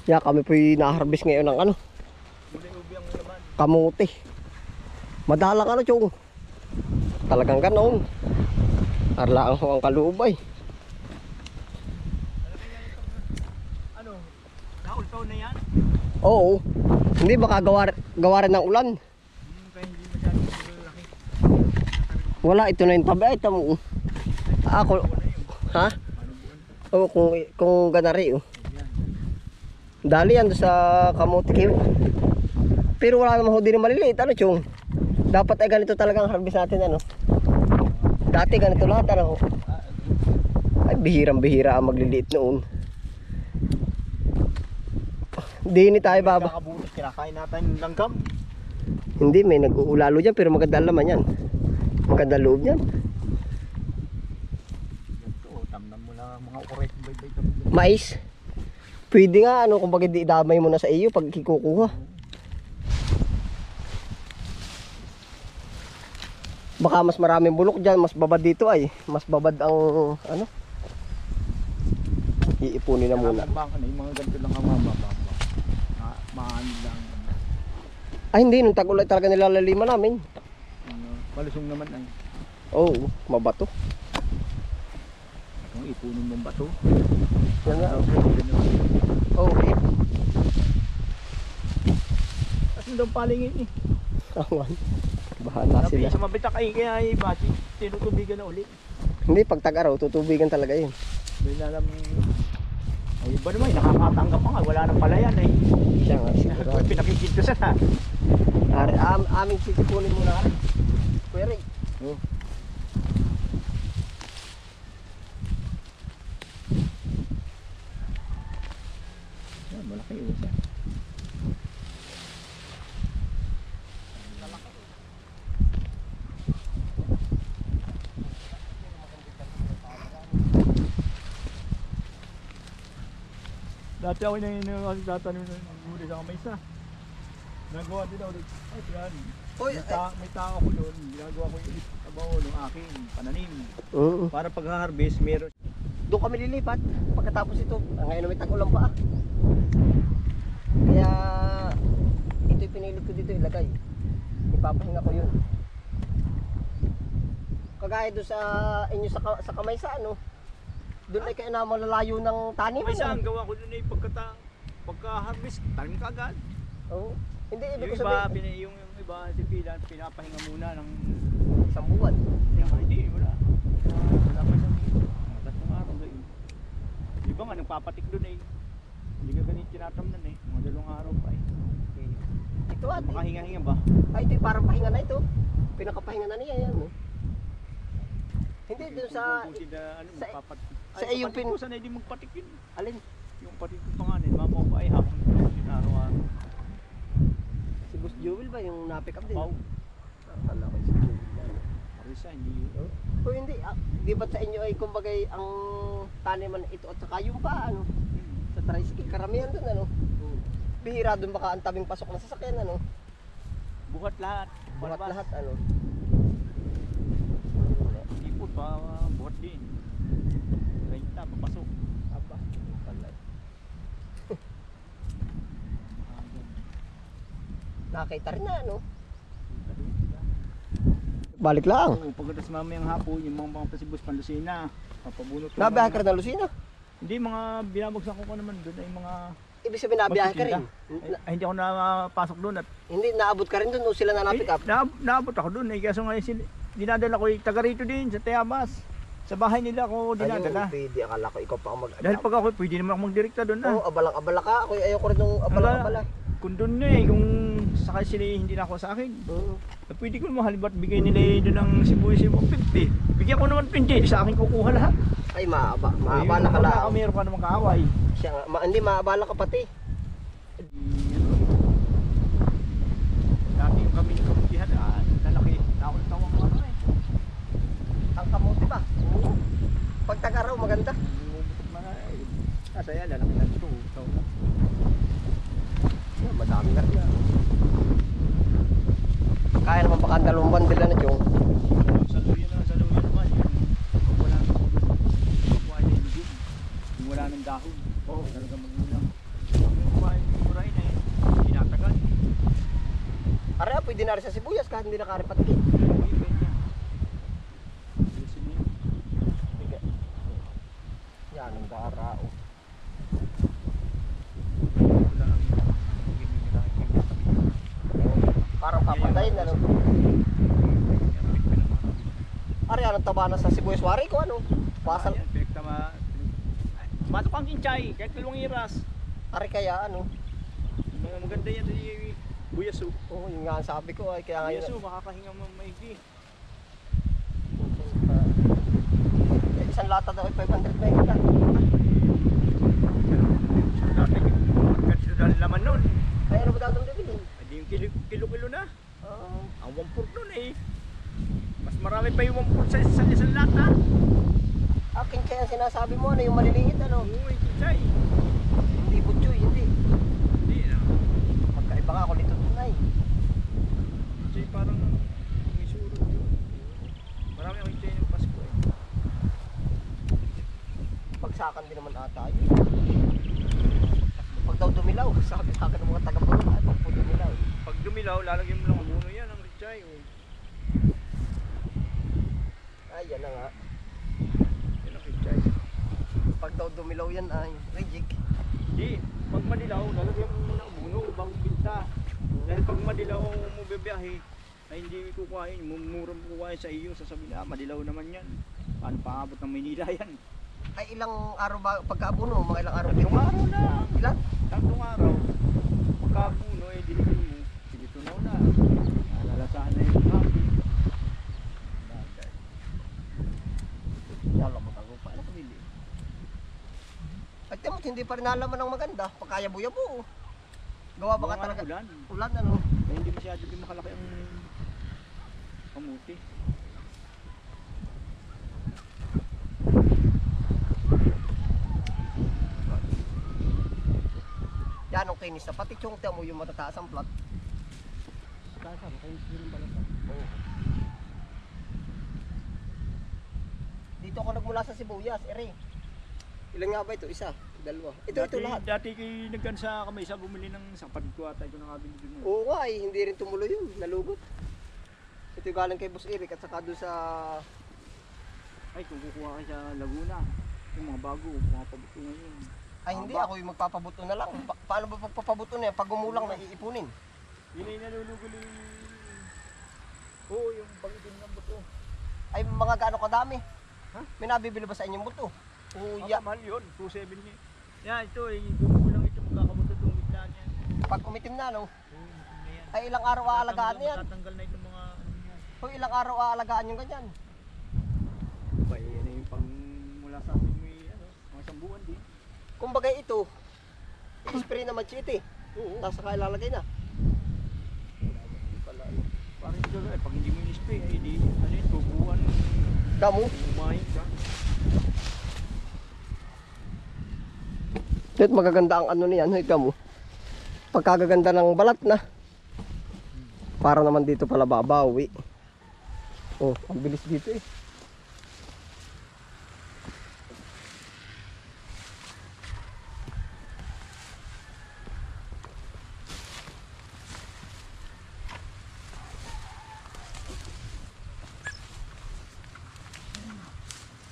Ya, kami po'y na-harvest ngayon ng ano, kamuti. Madalang ano, chong. Talagang ganon. Arlaan ko ang kalubay. Ano? Naultaw na yan? Oo. Hindi baka gawa rin ng ulan. Kaya hindi masyadong laki. Wala, ito na yung tabi. Ito mo. Ako. Ha? Oo, kung ganari. Oh. Dali yan doon sa kamuti kayo. Pero wala naman ho din maliliit. Ano, chong? Dapat ay ganito talagang harvest natin, ano? Dati ganito lahat, ano? Ay, bihirang-bihira ang magliliit noon. Hindi tayo baba. Kakabunos, kinakain natin ng langgam. Hindi, may nag-uulalo dyan, pero maganda ang laman yan. Maganda loob yan. Ito, tamnan mo na mga oret. Mais. Pwede nga, ano, kung bakit di damay mo na sa iyo pag kikukuha. Baka mas maraming bulok dyan, mas babad dito ay. Mas babad ang, ano. Iipunin na muna. Yung mga ganito lang ang mababa. Maano lang. Ay, hindi, nung tag-ulan talaga nilalaliman namin. Malusong naman ay. Oo, mabato. Kung ipunin mong bato. Yan na. Okay. Kasi daw palingin eh. Awan. Bahala Sabi sila. sa mabitak ay kaya ay bati. Tinutubigan na ulit. Hindi, pag tag-araw, tutubigan talaga yun. May alam ay iba naman, nakakatanggap pa nga. Wala nang palayan eh. Siya nga, sigurado. Pinakikinto sa na. Aming sisipunin muna rin. Kuya Ray. Oh. Yan, malaki yun siya. Dati ako nagtatanim ng gulay sa kamay isa. Nagawa din ako. Ay, yan. Oy, May tao ko doon. Ginagawa ko yung trabaho ng aking pananim. Oo. Para pag-harvest, meron. Doon kami lilipat pagkatapos ito. Ngayon may tag-ulan pa. Kaya ito'y pinilit ko dito ilagay. Ipapahinga ko yun. Kagaya doon sa inyo sa kamay sa ano. Doon ay kaya na malalayo ng tanim. May isang gawa ko doon ay pagka-harvest, tanim ka agad. Oo. Hindi, ibig Yung ko iba, sabihin. yung iba, pinapahinga muna ng Isang buwan. hindi, wala. Wala pa siyang mga tatlong araw doon. Di ba nga, nagpapatik doon eh. Hindi ka ganit tinatamnan eh. Mga 2 araw pa eh. Ito ate. Makahinga-hinga ba? Ay, ito parang pahinga na ito. Pinakapahinga na niya yan. Hindi, doon sa... Buti na, ano, sa- magpapatik. sa Ay, iyong papatik ko, sana hindi magpatik yun. Alin? Yung patik ko pa nga din, mama ko ay habang yun araw-araw. Si Boss Jewel ba yung na-pick up din? Pau. Akala ko si Jewel yan. Arisa, hindi yun. O hindi, di ba't sa inyo ay kumbagay ang taniman ito at saka yung pa ano? Sa tricycle, karamihan doon ano? Bihira doon baka ang tabing pasok na sasakyan ano? Buhat lahat. Buhat lahat ano? Ipod pa, buhat din. Renta, papasok. Aba, palay. Nakita rin na ano? Balik lang. Oo, pagkatas mamayang hapon, yung mga pasibos Pandusina, papabunot. Nabiyahe ka rin na Lucina? Hindi, mga binabagsak ko naman doon ay mga... Ibig sabihin nabiyahe ka rin? Ay, hindi ako napasok doon at... Hindi, naabot ka rin doon o sila na na-pick up? Naabot ako doon eh, kaso ngayon dinadala ko yung taga rito din sa Tayabas. Sa bahay nila ako dinadala. Ayun, pwede. Akala ko ikaw pa ako Dahil pag ako, pwede naman ako magdirekta doon na. Oo, abalang-abala ka. Ako ayoko rin nung abalang-abala. Kung doon na eh, kung sakay sila hindi na ako sa akin. Pwede ko naman halimbawa bigay nila doon ng sibuyas yung 50. Bigyan ko naman 20, sa akin kukuha lahat. Ay, maabala ka lang. Meron ka naman kaaway. Siya nga, hindi, maabala ka pati. Dati yung kami ng kabutihan, lalaki, tawang ano eh. Ang kamuti ba? Oo. Pag tag-araw, maganda. Bumubutok na saya, lalaki na ito. Madami na rin. Kaya naman baka ang 2 bandila na yung. Sa luya naman, yung wala nang kukuha niya yung wala nang dahon. Oo, talaga magulang. kumain yung muray na eh. Tinatagal. Are, pwede na rin sa sibuyas kahit hindi nakaripatikit. Yan ang darao. Parang papantayin na no. Are, anong taba na sa sibuyas wari ko ano? Pasal. Matok ang kinchay, kahit dalawang iras. Are kaya ano? Maganda yan si Buyasu. Oo, yun nga ang sabi ko ay kaya Buyasu, ngayon. makakahinga mo maigi. Isang lata daw ay 500 na hingga. Dati, pagkatito dahil laman nun. Ay ano ba daw itong bibili? Hindi yung kilo-kilo na. Oo. Ang 1/4 nun eh. Mas marami pa yung 1/4 sa isang lata. Akin kaya ang sinasabi mo ano yung maliliit ano? Oo, yung kinchay. Hindi butchoy, hindi. Hindi na. Magkaiba nga ako nito tunay. Kasi parang may surot yun. Marami akong kinchay ng Pasko eh. Pagsakan din naman ata yun. Pag daw dumilaw, sabi sa akin ng mga taga-bulong ay pag po dumilaw. Pag dumilaw, lalagyan mo lang ang uno yan, ang kinchay. Oh. Ay, yan na nga. Yan ang kinchay. Pag daw dumilaw yan ay rejig. Hindi, pag madilaw, lalagyan mo muna ang uno bago binta. Dahil pag madilaw mo bibiyahe, ay hindi kukuhain, mumura mo kukuhain sa iyo, sasabihin na madilaw naman yan. Paano paabot ng Maynila yan? Ay ilang araw ba pagkaabuno? Mga ilang araw din? Tatlong araw na. Ilan? Tatlong araw. Pagkapuno eh, diligin mo. Sige, tunaw na. Nalalasahan na yung happy. Bagay. Yalamot ang lupa. Ano kabili? At timot, hindi pa rin nalaman ng maganda. Pagkaya-buya-bu. Gawa ba ka Gawa talaga? ng ulan. Ulan ano? Eh, hindi masyado din makalaki ang kamuti. Yan ang kinis na. Pati tiyong mo yung matataas ang plat. Saan? Kinis din pala sa. Oo. Dito ako nagmula sa sibuyas, ere. Ilan nga ba ito? Isa? Dalawa? Ito lahat. Dati kay nagkan sa Kamaysa bumili ng sapad ko ata ito nakabili din. Oo nga hindi rin tumuloy yun. Nalugot. Ito yung galing kay Boss Eric at saka doon sa... Ay, kung kukuha kayo sa Laguna, yung mga bago, mga pabutungan yun. Ay hindi, ako yung magpapabuto na lang. Paano ba pagpapabuto na yan? Pag gumulang na iipunin. Yun ay nalulugulo yung... Oo, yung pag-itin ng buto. Ay mga gaano kadami. Ha? May nabibili ba sa inyong buto? Oo, Ang ya. mahal yun, 270 niya. Yan, ito ay gumulang ito, magkakabuto itong gitna niya. Pag umitim na, no? Oo, na yan. Ay ilang araw aalagaan yan. Tatanggal na itong mga ano niya. O ilang araw aalagaan yung ganyan. Ba, yan ay pang mula sa amin may ano, mga isang buwan din. Kumbaga ito, i-spray na machete. Oo. Tapos saka ilalagay na. Parang ito eh, pag hindi mo in-spray, ay di, ano yun, tubuan. Damo. Umahin ka. Ito magaganda ang ano niyan, ito mo. Pagkagaganda ng balat na. Para naman dito pala babawi. Oh, ang bilis dito eh.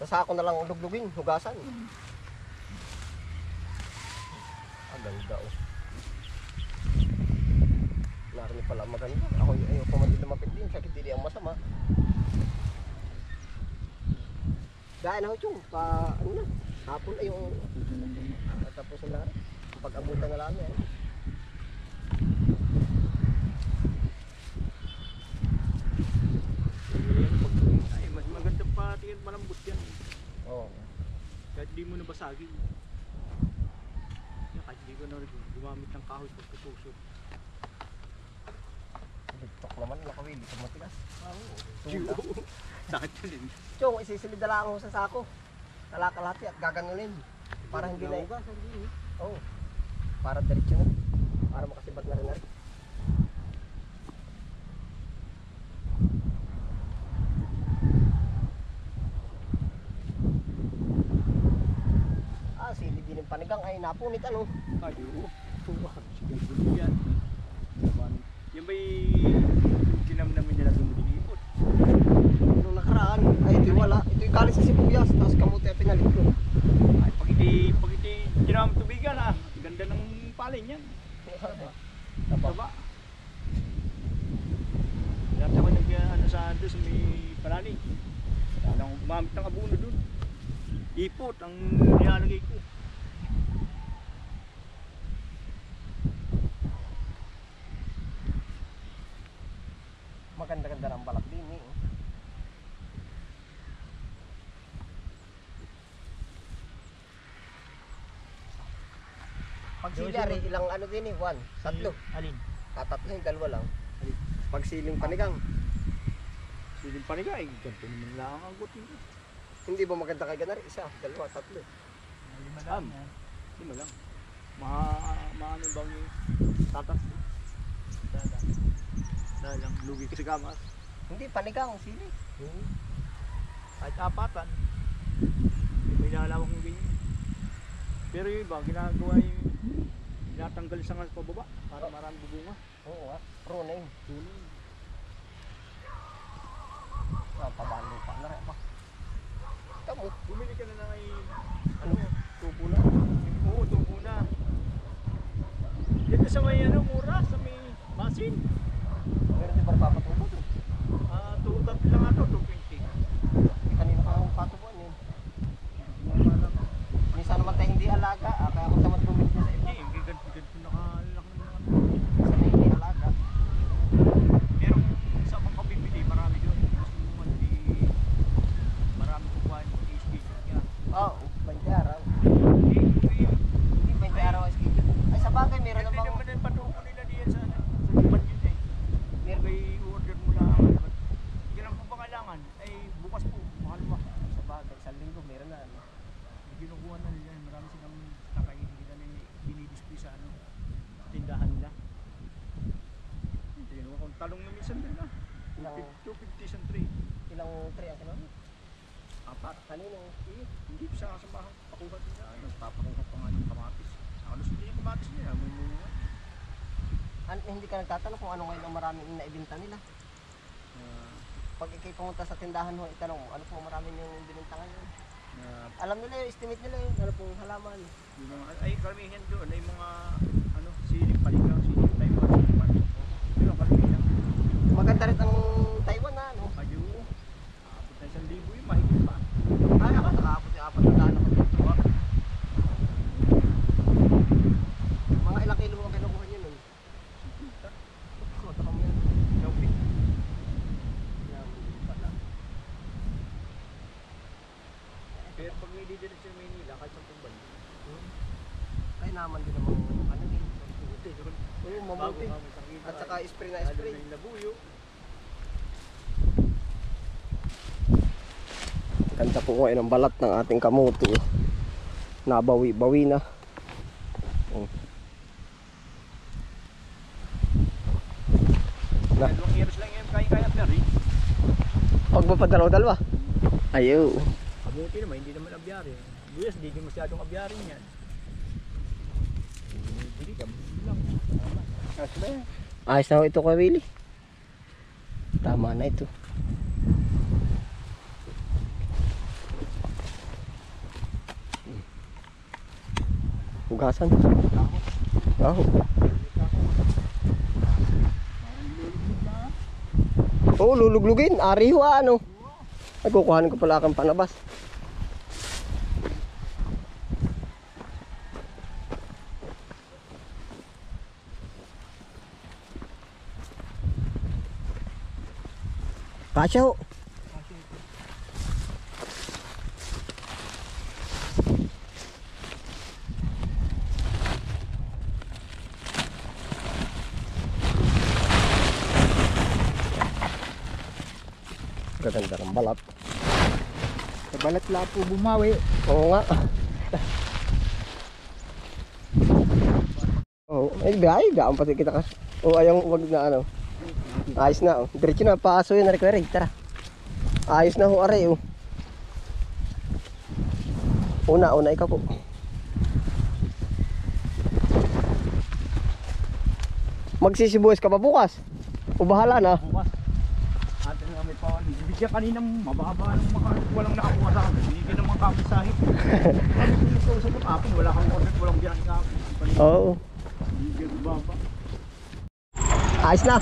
Sa sako na lang luglugin, hugasan. Ang ganda oh. Narinig pala maganda. Ako ayaw pa man din lumapit din. Sakit din ang masama. Dahil na ho chung, pa ano na. Hapon ay yung tapos na lang. Pag-abutan na lang yan. Ay, mas maganda pa tingin malambot yan. Oo. Kahit di mo nabasagin. Yan, kahit di ko na gumamit ng kahoy pagtutusok. Bigtok naman, nakawili. Pag matigas. Tula. Sakit yun din. Chong, isisilid na lang ako sa sako. Nalakalati at gaganunin. Para hindi na Oo. Para diretso na. Para makasibat na rin na rin. Silid din yung panigang ay napunit ano. Ay, oo. Siguro yan. Yan ba'y kinamnamin nila dumulilipot? Nung nakaraan, ay ito wala. Ito yung galing sa sibuyas, tapos kamote ang pinalit ko. Ay, pag hindi kinamang tubigan ah, ganda ng palay niyan. Taba. Dati ako ano sa doon sa may palani. Alam ko, umamit ng abono doon. Ipot ang nilalagay ko. Maganda-ganda ng balat din eh. Pag silari, ilang ano din eh, 1, 3. Alin? Tatatlo yung dalawa lang. Pag siling panigang, Siling panigay. Ganito naman lang ang agutin ko. hindi ba maganda kay ganari? 1, 2, 3. Lima lang. Lima lang. Maano bang yung tatas? Dalang lugi kasi kamas. Hindi, panigang, sili. Kahit apatan. May nalawak yung ganyan. Pero yung iba, ginagawa yung tinatanggal sa ngas pababa para marami bubunga. Oo nga, pruning. Tuloy. Pabalo pa na rin pa. Tamo. Bumili ka na ng Ano? tubo na. Oo, tubo na. Dito sa may mura, sa may masin. Meron din ba papatubo doon? 230 lang ato, 220. Kanina pa akong patubuan yun. Minsan naman tayo hindi alaga, kaya ako tamad bumili niya sa iba. Hindi, ganito nakalaki ng mga Minsan na hindi alaga. pero sa mga kabibili, marami doon. Mas naman marami kukuha nyo, i-schedule ka. Oo, 20 araw. Hindi, Hindi 20 araw ang schedule. Ay sa bagay, meron hindi namang naman ang patuko nila diyan sa lupan yun eh. meron. May order mo lang. Hindi lang po pangailangan, ay bukas po, mahal mo. Sa bagay, isang linggo meron na. Ano. Ginukuha na nila, marami silang nakainigita na dinidisplay sa tindahan nila. Hindi naman kung talong na minsan din na. Ilang- 250 isang tray. Ilang tray ang kinuha? Apat. Kanino? Hindi sa kasamahan. Pakuha din na. Nagpapakuha pa nga ng kamatis. Alos hindi yung kamatis nila. May mga Hindi ka nagtatanong kung ano ngayon ang maraming naibinta nila. Pag ikay pumunta sa tindahan mo, itanong ano po maraming yung bininta ngayon. Alam nila yung estimate nila yung ano pong halaman. yung mga, ay karamihan doon ay mga siling paligang, siling Taiwan. Pero karamihan. Maganda rin ang Taiwan na ano. Ayo. Abot na 1,000 yung mahigit pa. Ay ako nakaabot yung 400 ako dito. Mga ilang kilo ang kinukuha nyo nun? Kota kami yan. Shopping. Yan pala. Pero pag may didil sa Manila, kahit sa Tumbal. Ay naman din naman ano eh. Oo, mabuti. Bago kami sa kita. At saka spray na spray. Lalo na yung labuyo. Ganda po ngayon ang balat ng ating kamote. Nabawi-bawi na. Oh. Na. Dalawang years lang yung kaya-kaya pero eh. Pag mapadalaw-dalawa. Ayaw. Kabuti naman, hindi naman abyari. Buyas, hindi masyadong abyari niyan. Hindi ka, lang. Kasi ba yan? Ayos na ho ito kay Willie. Tama na ito. Hugasan. Oh. Oh, luluglugin. Ari ho ano. Ay, kukuhanin ko pala kang panabas. Kasya ho. Gaganda ng balat. Sa balat la po bumawi. Oo nga. Oh, ay gaan pati kita ka. Oh, ayong wag na ano. Ayos na oh. Diretso na paaso yun na require. Tara. Ayos na ho are oh. Una ikaw po. Magsisibuyas ka pa bukas? O bahala na? Bukas. Atin nga may pawan. Bigyan kaninang mababa ng mga walang nakakuha sa akin. Hindi naman kami sahip. Sabi ko nito sa kapapin, wala kang order, walang biyahe kapin. Oo. Hindi baba. Ayos na.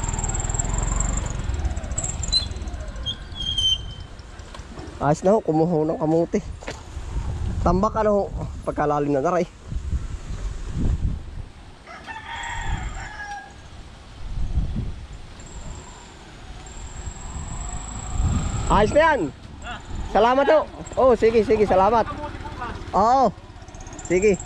Ayos na ho, kumuha ho ng kamuti. Tambak ano ho, pagkalalim na daray. Ayos na yan. Salamat ho. Oh, sige, salamat. Oo. Sige.